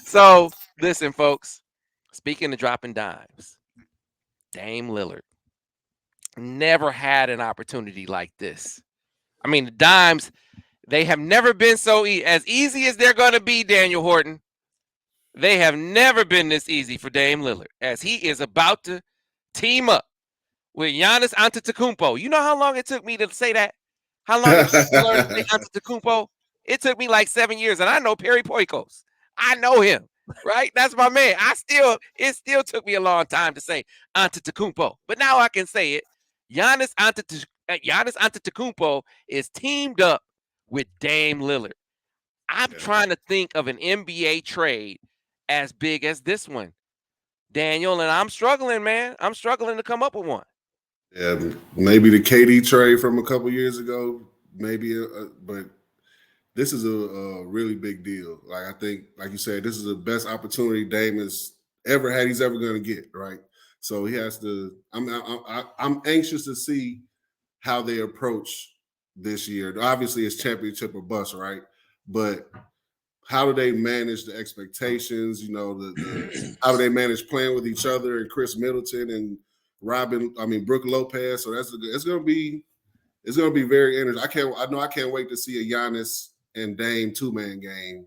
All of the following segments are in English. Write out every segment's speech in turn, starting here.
So listen, folks. Speaking of dropping dimes, Dame Lillard never had an opportunity like this. I mean, the dimes, they have never been as easy as they're going to be, Daniel Horton. They have never been this easy for Dame Lillard as he is about to team up with Giannis Antetokounmpo. You know how long it took me to say that? How long it took me to learn to say Antetokounmpo? It took me like 7 years, and I know Perry Poikos. I know him, right? That's my man. It still took me a long time to say Antetokounmpo, but now I can say it. Giannis Antetokounmpo is teamed up with Dame Lillard. I'm trying to think of an NBA trade as big as this one, Daniel, and I'm struggling, man. I'm struggling to come up with one. Yeah, maybe the KD trade from a couple years ago, maybe, but this is a really big deal. Like I think, like you said, this is the best opportunity Dame has ever had. He's ever going to get, right? So he has to. I'm anxious to see how they approach this year. Obviously, it's championship or bust, right? But how do they manage the expectations? You know, how do they manage playing with each other and Chris Middleton and Brooke Lopez? So it's going to be very interesting. I can't wait to see a Giannis and Dame 2-man game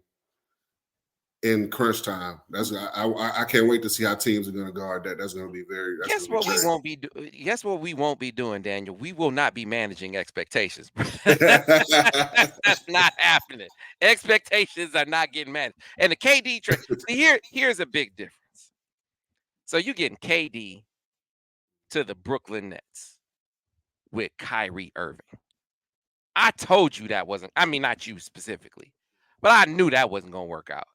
in crunch time. I can't wait to see how teams are going to guard that. That's going to be very. Guess what we won't be doing, Daniel. We will not be managing expectations. That's not happening. Expectations are not getting managed. And the KD trade. Here's a big difference. So you're getting KD to the Brooklyn Nets with Kyrie Irving. I told you that wasn't. I mean, not you specifically, but I knew that wasn't going to work out.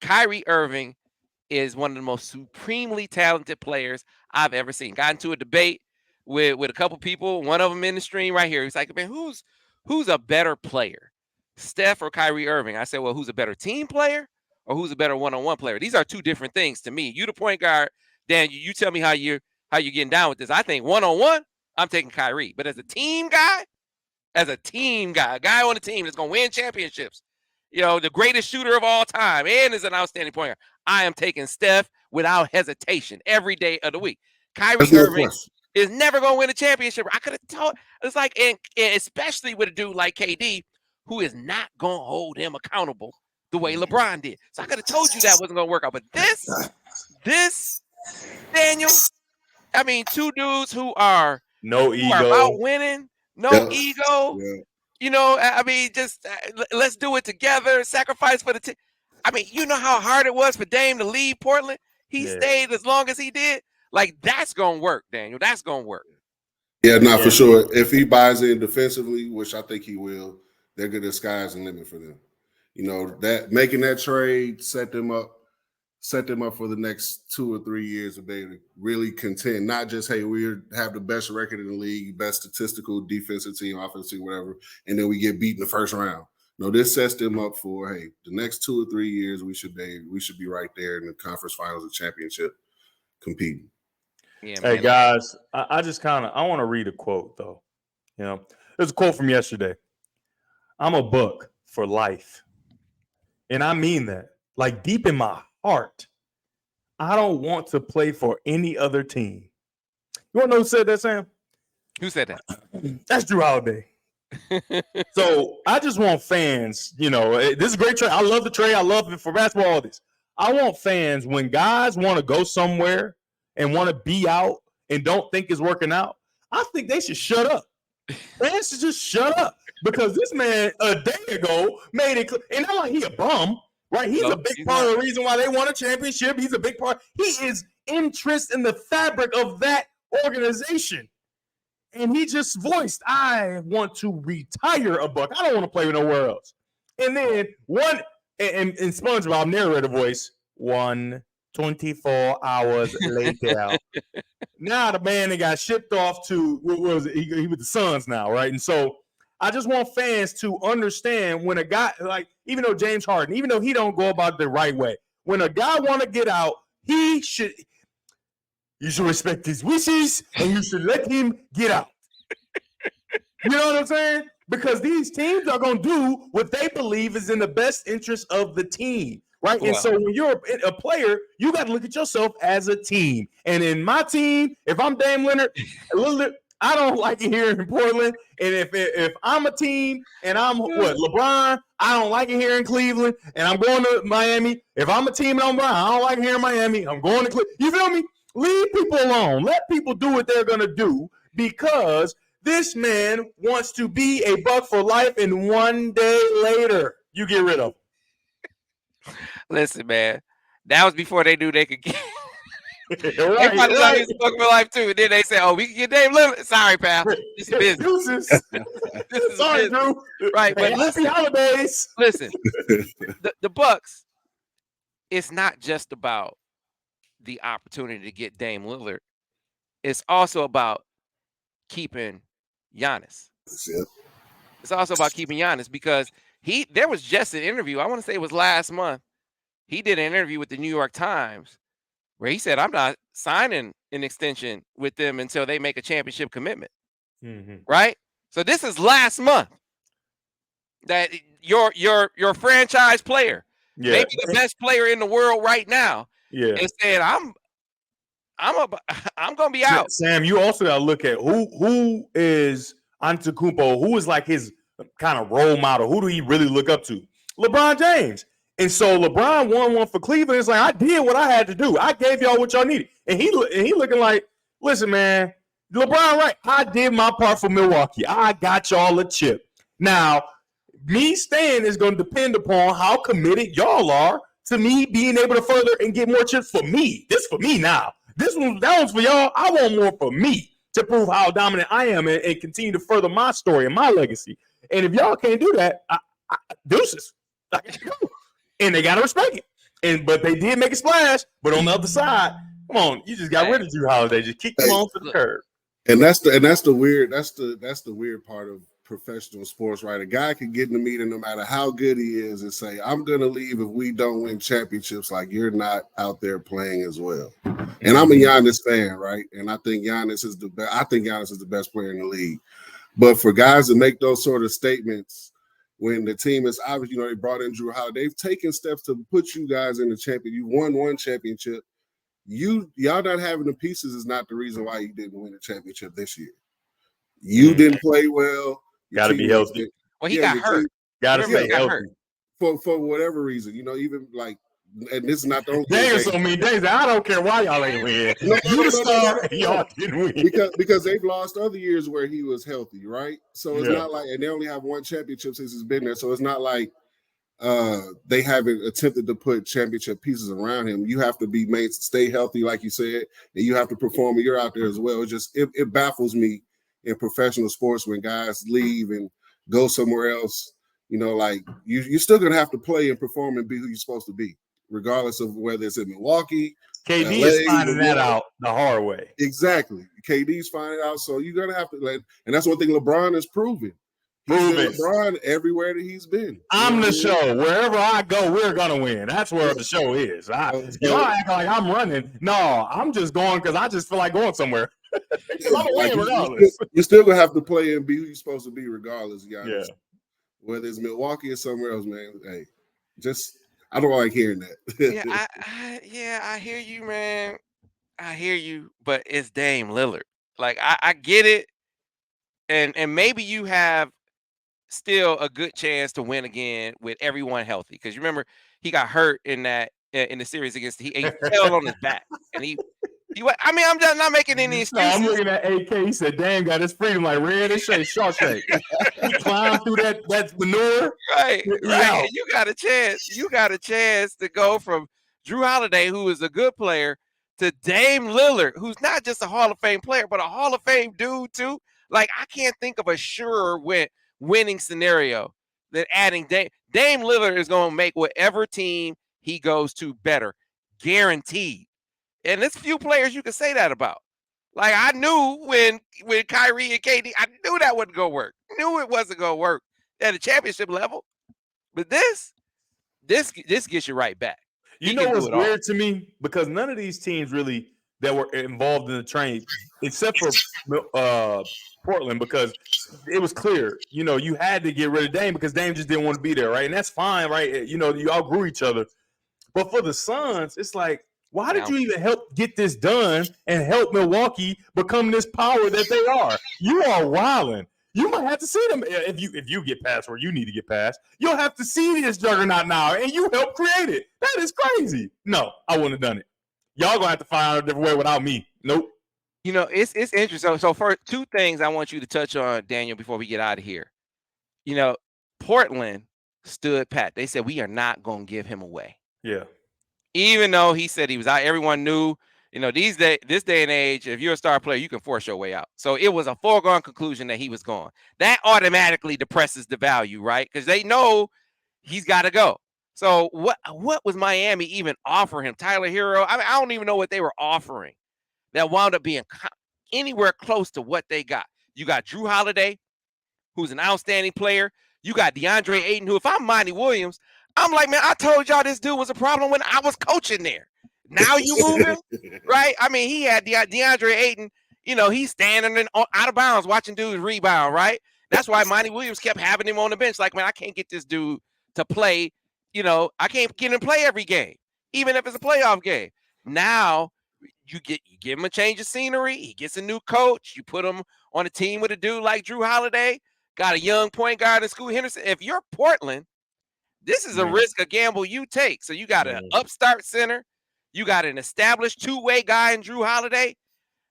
Kyrie Irving is one of the most supremely talented players I've ever seen. Got into a debate with a couple people, one of them in the stream right here. He's like, man, who's a better player, Steph or Kyrie Irving? I said, well, who's a better team player or who's a better one-on-one player? These are two different things to me. You the point guard, Dan, you tell me how you're getting down with this. I think one-on-one, I'm taking Kyrie. But as a team guy, a guy on the team that's going to win championships, the greatest shooter of all time and is an outstanding point guard, I am taking Steph without hesitation every day of the week. Kyrie Irving is never going to win a championship. I could have told. It's like, and especially with a dude like KD, who is not going to hold him accountable the way LeBron did. So I could have told you that wasn't going to work out. But this, Daniel, I mean, two dudes who are about winning, ego. Yeah. I mean, just let's do it together. Sacrifice for the team. I mean, you know how hard it was for Dame to leave Portland? He stayed as long as he did. Like, that's going to work, Daniel. That's going to work. Yeah, for sure. If he buys in defensively, which I think he will, they're good. The sky's the limit for them. That making that trade set them up for the next 2 or 3 years of being really contend. Not just, hey, we have the best record in the league, best statistical defensive team, offensive team, whatever, and then we get beat in the first round. No, this sets them up for, hey, the next 2 or 3 years we should be right there in the conference finals and championship competing. Yeah, hey guys, I want to read a quote though. There's a quote from yesterday. I'm a Buck for life, and I mean that. Like deep in my heart, I don't want to play for any other team. You want to know who said that, Sam? Who said that? That's Drew Holiday. So I just want fans, this is a great trade. I love the trade. I love it for basketball, all this. I want fans, when guys want to go somewhere and want to be out and don't think it's working out, I think they should shut up. Fans should just shut up, because this man a day ago made it clear, and not like he a bum, right? He's a big part of the reason why they won a championship. He's a big part. He is interest in the fabric of that organization. And he just voiced, I want to retire a Buck. I don't want to play nowhere else. And then in SpongeBob narrator voice, 24 hours later. Now the man that got shipped off to, what was it? He with the Suns now, right? And so I just want fans to understand, when a guy, like, even though James Harden, even though he don't go about it the right way, when a guy want to get out, you should respect his wishes and you should let him get out. You know what I'm saying? because these teams are going to do what they believe is in the best interest of the team, right? Well, and so when you're a player, you got to look at yourself as a team. And in my team, if I'm Dame Lillard, I don't like it here in Portland. And if I'm a team and I'm LeBron, I don't like it here in Cleveland. And I'm going to Miami. If I'm a team and I'm LeBron, I don't like it here in Miami. I'm going to Cleveland. You feel me? Leave people alone. Let people do what they're going to do, because this man wants to be a Buck for life, and one day later, you get rid of him. Listen, man, that was before they knew they could get. Right, They probably thought he was Buck for life too. And then they said, "Oh, we can get Dame Lillard." Sorry, pal. This is business. This is Sorry, business. Drew. Right, but Hey, happy holidays. listen, the Bucks. It's not just about the opportunity to get Dame Lillard. It's also about keeping Giannis. Yeah. It's also about keeping Giannis, because there was just an interview. I want to say it was last month. He did an interview with the New York Times where he said, "I'm not signing an extension with them until they make a championship commitment." Mm-hmm. Right? So this is last month that your franchise player, maybe the best player in the world right now, is saying, I'm gonna be out. Sam, you also got to look at who is Antetokounmpo, who is like his kind of role model. Who do he really look up to? LeBron James. And so LeBron won one for Cleveland. It's like, I did what I had to do. I gave y'all what y'all needed. And he looking like, listen, man, LeBron, right? I did my part for Milwaukee. I got y'all a chip. Now, me staying is going to depend upon how committed y'all are to me being able to further and get more chips for me. This for me now. That one's for y'all. I want more for me to prove how dominant I am and continue to further my story and my legacy. And if y'all can't do that, deuces. And they got to respect it. But they did make a splash. But on the other side, come on, you just got rid of Drew Holiday. Just kick them on to the curb. And that's the weird part of professional sports, right? A guy can get in the meeting no matter how good he is and say, "I'm gonna leave if we don't win championships." Like, you're not out there playing as well. And I'm a Giannis fan, right? And I think Giannis is the best. I think Giannis is the best player in the league. But for guys to make those sort of statements when the team is obviously, they brought in Drew Holiday, they've taken steps to put you guys in the champion. You won one championship. Y'all not having the pieces is not the reason why you didn't win a championship this year. You didn't play well. Got to be healthy. Well, he got hurt. Got to stay healthy. For whatever reason, even like, and this is not the only There's so many days. I don't care why y'all ain't win. Y'all didn't win. Because they've lost other years where he was healthy, right? So it's not like, and they only have one championship since he's been there. So it's not like they haven't attempted to put championship pieces around him. You have to be made stay healthy, like you said, and you have to perform. And you're out there as well. It baffles me in professional sports when guys leave and go somewhere else. Like you're still gonna have to play and perform and be who you're supposed to be, regardless of whether it's in Milwaukee. KD is finding that out the hard way. Exactly. KD's finding out. So you're gonna have to and that's one thing LeBron has proven. LeBron everywhere that he's been. I'm the show. Wherever I go, we're gonna win. That's where the show is. Y'all act like I'm running. No, I'm just going because I just feel like going somewhere. I'm like regardless. You're still gonna have to play and be who you're supposed to be, regardless, guys. Yeah. Whether it's Milwaukee or somewhere else, man. Hey, I don't like hearing that. I hear you, man. I hear you, but it's Dame Lillard. Like I get it, and maybe you have still a good chance to win again with everyone healthy. Because you remember he got hurt in the series against he fell on his back and he I mean, I'm just not making any excuses. No, I'm looking at AK. He said, "Damn, got his freedom like red and shake, Shawshank." He climbed through that manure. Right. You got a chance. You got a chance to go from Drew Holiday, who is a good player, to Dame Lillard, who's not just a Hall of Fame player, but a Hall of Fame dude too. Like, I can't think of a surer winning scenario than adding Dame. Dame Lillard is going to make whatever team he goes to better, guaranteed. And there's few players you can say that about. Like, I knew when Kyrie and KD, I knew that wasn't going to work. Knew it wasn't going to work at a championship level. But this gets you right back. You know what's weird to me? Because none of these teams really that were involved in the trade, except for Portland, because it was clear, you had to get rid of Dame because Dame just didn't want to be there, right? And that's fine, right? You outgrew each other. But for the Suns, it's like, why did you even help get this done and help Milwaukee become this power that they are? You are wilding. You might have to see them if you get past where you need to get past. You'll have to see this juggernaut now, and you helped create it. That is crazy. No, I wouldn't have done it. Y'all gonna have to find out a different way without me. Nope. It's interesting. So for two things I want you to touch on, Daniel, before we get out of here. Portland stood pat. They said, we are not going to give him away. Yeah. Even though he said he was out, everyone knew, this day and age, if you're a star player, you can force your way out. So it was a foregone conclusion that he was gone. That automatically depresses the value, right? Because they know he's got to go. So what was Miami even offering him? Tyler Hero? I don't even know what they were offering that wound up being anywhere close to what they got. You got Drew Holiday, who's an outstanding player. You got DeAndre Ayton, who, if I'm Monty Williams, I'm like, man, I told y'all this dude was a problem when I was coaching there. Now you move him, right? I mean, he had DeAndre Ayton, he's standing out of bounds watching dudes rebound, right? That's why Monty Williams kept having him on the bench. Like, man, I can't get this dude to play. I can't get him to play every game, even if it's a playoff game. Now, you give him a change of scenery. He gets a new coach. You put him on a team with a dude like Drew Holiday, got a young point guard in Scoot Henderson. If you're Portland, this is a risk, a gamble you take. So you got an upstart center. You got an established two-way guy in Drew Holiday.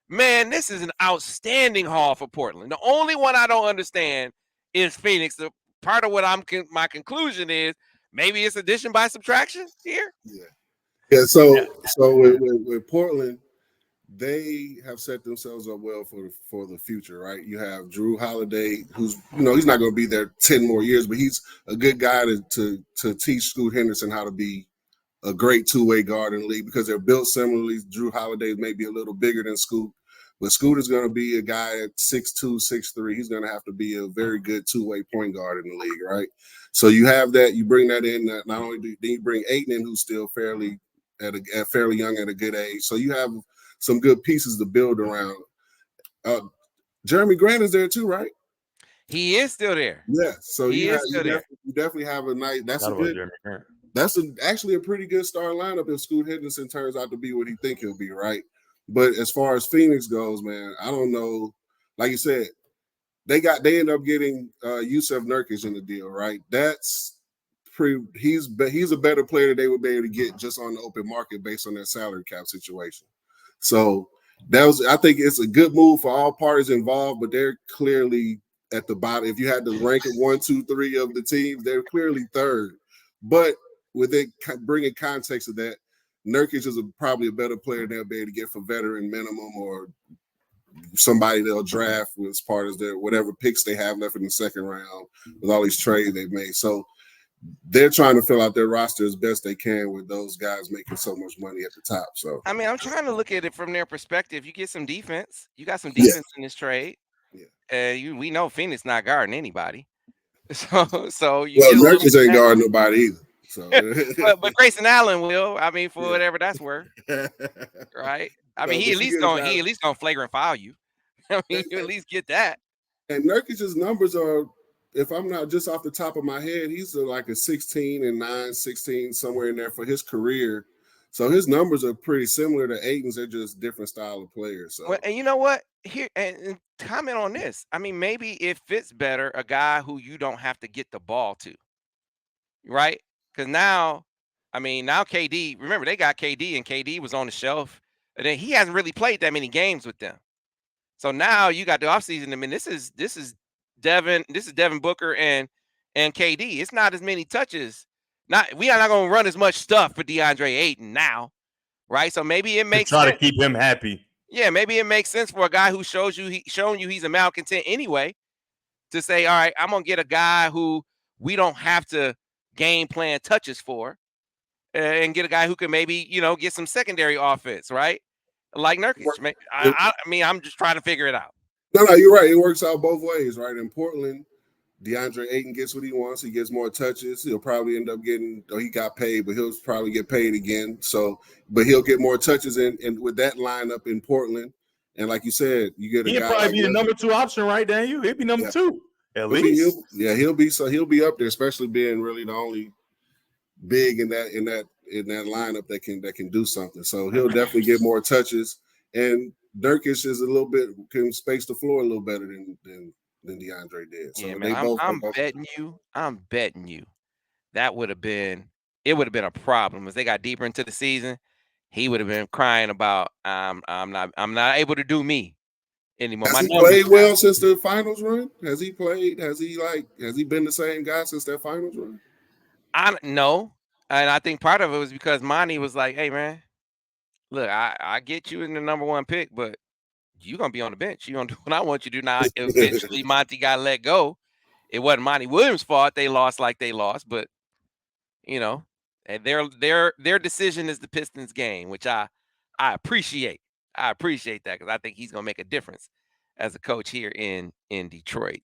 Man, this is an outstanding haul for Portland. The only one I don't understand is Phoenix. The part of what my conclusion is maybe it's addition by subtraction here. Yeah. So with Portland, they have set themselves up well for the future, right? You have Drew Holiday, who's he's not going to be there 10 more years, but he's a good guy to teach Scoot Henderson how to be a great two-way guard in the league because they're built similarly. Drew Holiday may be a little bigger than Scoot, but Scoot is going to be a guy at 6'2", 6'3". He's going to have to be a very good two-way point guard in the league, right? So you have that. You bring that in. Not only do you bring Ayton in, who's still fairly young at a good age. So you have some good pieces to build around. Jeremy Grant is there too, right? He is still there. Yeah. So you definitely have a nice. That's actually a pretty good star lineup if Scoot Henderson turns out to be what he think he'll be, right? But as far as Phoenix goes, man, I don't know. Like you said, they end up getting Yusuf Nurkic in the deal, right? That's he's a better player than they would be able to get just on the open market based on their salary cap situation. So I think it's a good move for all parties involved, but they're clearly at the bottom. If you had to rank it 1, 2, 3 of the teams, they're clearly third. But with it bringing context to that, Nurkic is probably a better player they'll be able to get for veteran minimum or somebody they'll draft as part of their whatever picks they have left in the second round with all these trades they've made. So they're trying to fill out their roster as best they can with those guys making so much money at the top. So I mean, I'm trying to look at it from their perspective. You get some defense. You got some defense in this trade. Yeah. We know Phoenix not guarding anybody. So Nurkic ain't guarding nobody either. So but Grayson Allen will. I mean, for whatever that's worth. Right? I mean, he at least gonna flagrant foul you. I mean, you at least get that. And Nurkic's numbers are, if I'm not just off the top of my head, he's like a 16 and 9, 16, somewhere in there for his career. So his numbers are pretty similar to Ayton's. They're just different style of players. So. Well, and you know what? Here and comment on this. I mean, maybe it fits better a guy who you don't have to get the ball to, right? Because now KD. Remember, they got KD, and KD was on the shelf, and then he hasn't really played that many games with them. So now you got the offseason. I mean, this is Devin Booker and KD. It's not as many touches. We are not going to run as much stuff for DeAndre Ayton now, right? So maybe it makes sense. To keep him happy. Yeah, maybe it makes sense for a guy who shown you he's a malcontent anyway to say, all right, I'm going to get a guy who we don't have to game plan touches for and get a guy who can maybe, get some secondary offense, right? Like Nurkic. I mean, I'm just trying to figure it out. No, you're right. It works out both ways, right? In Portland, DeAndre Ayton gets what he wants. He gets more touches. He'll probably end up getting, or he got paid, but he'll probably get paid again. So, but he'll get more touches and with that lineup in Portland. And like you said, you get a He'll guy probably like be the number 2 option, right, Daniel? He'll be number 2 at least. He'll be up there, especially being really the only big in that lineup that can do something. So he'll definitely get more touches. And Nurkic is can space the floor a little better than DeAndre did. So Yeah, they man, both. I'm betting you that would have been a problem as they got deeper into the season. He would have been crying about I'm not able to do me anymore. Has he played well since the finals run? Has he been the same guy since that finals run? I don't know. And I think part of it was because Monty was like, hey man, look, I get you in the number 1 pick, but you're gonna be on the bench. You're gonna do what I want you to do. Now eventually Monty got let go. It wasn't Monty Williams' fault they lost like they lost, but you know, and their decision is the Pistons game, which I appreciate. I appreciate that because I think he's gonna make a difference as a coach here in Detroit.